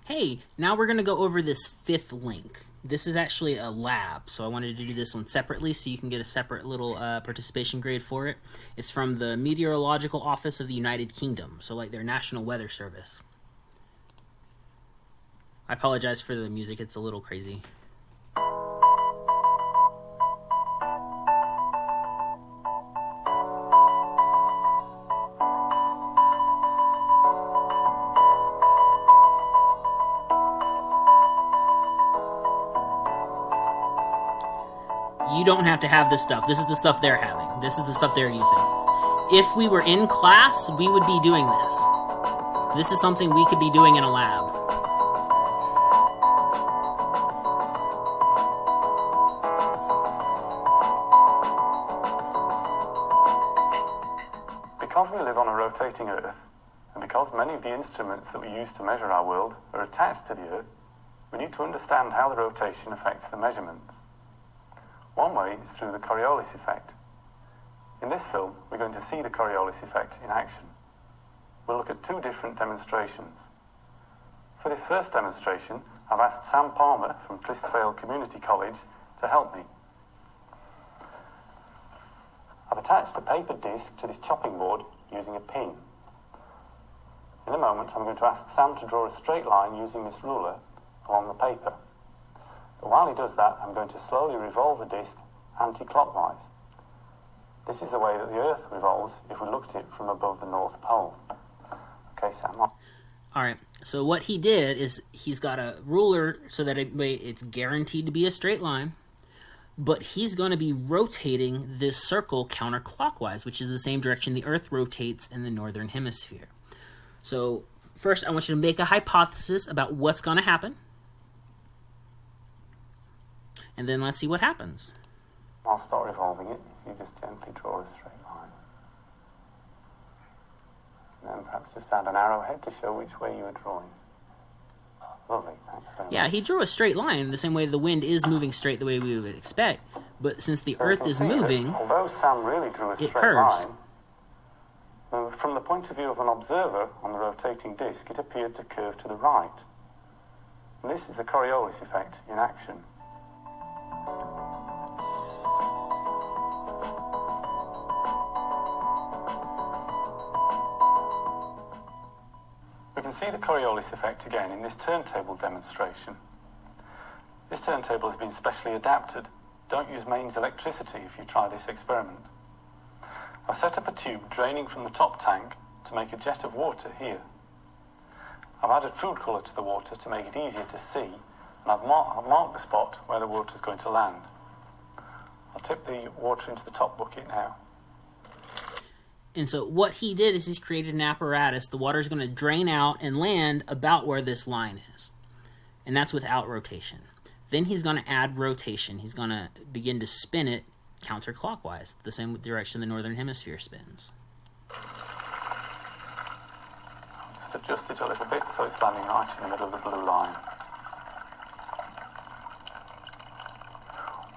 Hey, now we're going to go over this fifth link. This is actually a lab, so I wanted to do this one separately so you can get a separate little participation grade for it. It's from the Meteorological Office of the United Kingdom, so like their National Weather Service. I apologize for the music, it's a little crazy. You don't have to have this stuff. This is the stuff they're having. This is the stuff they're using. If we were in class, we would be doing this. This is something we could be doing in a lab. Because we live on a rotating Earth, and because many of the instruments that we use to measure our world are attached to the Earth, we need to understand how the rotation affects the measurements. One way is through the Coriolis effect. In this film, we're going to see the Coriolis effect in action. We'll look at two different demonstrations. For this first demonstration, I've asked Sam Palmer from Twistfale Community College to help me. I've attached a paper disc to this chopping board using a pin. In a moment, I'm going to ask Sam to draw a straight line using this ruler along the paper. But while he does that, I'm going to slowly revolve the disc anti-clockwise. This is the way that the Earth revolves if we looked at it from above the North Pole. Okay, Sam. Alright, so what he did is he's got a ruler so that it's guaranteed to be a straight line, but he's going to be rotating this circle counterclockwise, which is the same direction the Earth rotates in the northern hemisphere. So first I want you to make a hypothesis about what's going to happen, and then let's see what happens. I'll start revolving it. You just gently draw a straight line. And then perhaps just add an arrowhead to show which way you are drawing. Lovely, thanks very much. Yeah, he drew a straight line the same way the wind is moving straight the way we would expect. But since the Earth is moving, although Sam really drew a straight curves. Line, from the point of view of an observer on the rotating disc, it appeared to curve to the right. And this is the Coriolis effect in action. We can see the Coriolis effect again in this turntable demonstration. This turntable has been specially adapted. Don't use mains electricity if you try this experiment. I've set up a tube draining from the top tank to make a jet of water here. I've added food colour to the water to make it easier to see, and I've marked the spot where the water is going to land. I'll tip the water into the top bucket now. and so what he did is he's created an apparatus. The water is going to drain out and land about where this line is. And that's without rotation. Then he's going to add rotation. He's going to begin to spin it counterclockwise, the same direction the northern hemisphere spins. Just adjust it a little bit so it's landing right in the middle of the blue line.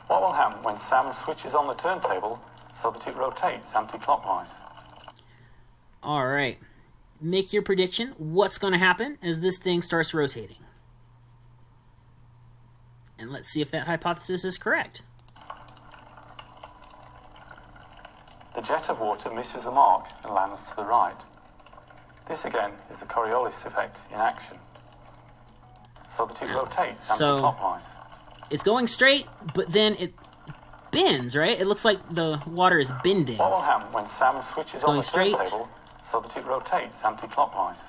What will happen when Sam switches on the turntable so that it rotates anti-clockwise? All right. Make your prediction. What's going to happen as this thing starts rotating? And let's see if that hypothesis is correct. The jet of water misses the mark and lands to the right. This again is the Coriolis effect in action. So that it rotates anti-clockwise. It's going straight, but then it bends, right? It looks like the water is bending. What will happen when Sam switches on the turntable so that it rotates anti-clockwise?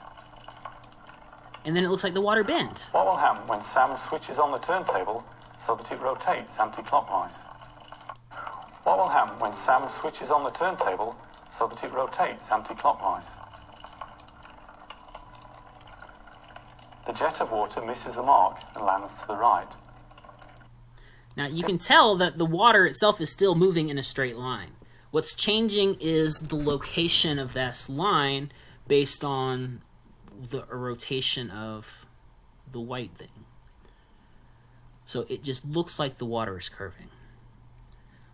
And then it looks like the water bent. What will happen when Sam switches on the turntable so that it rotates anti-clockwise? What will happen when Sam switches on the turntable so that it rotates anti-clockwise? The jet of water misses the mark and lands to the right. Now you can tell that the water itself is still moving in a straight line. What's changing is the location of this line based on the rotation of the white thing. So it just looks like the water is curving.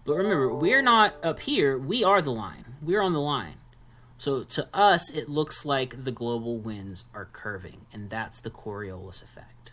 But remember, we're not up here, we are the line. We're on the line. So to us, it looks like the global winds are curving, and that's the Coriolis effect.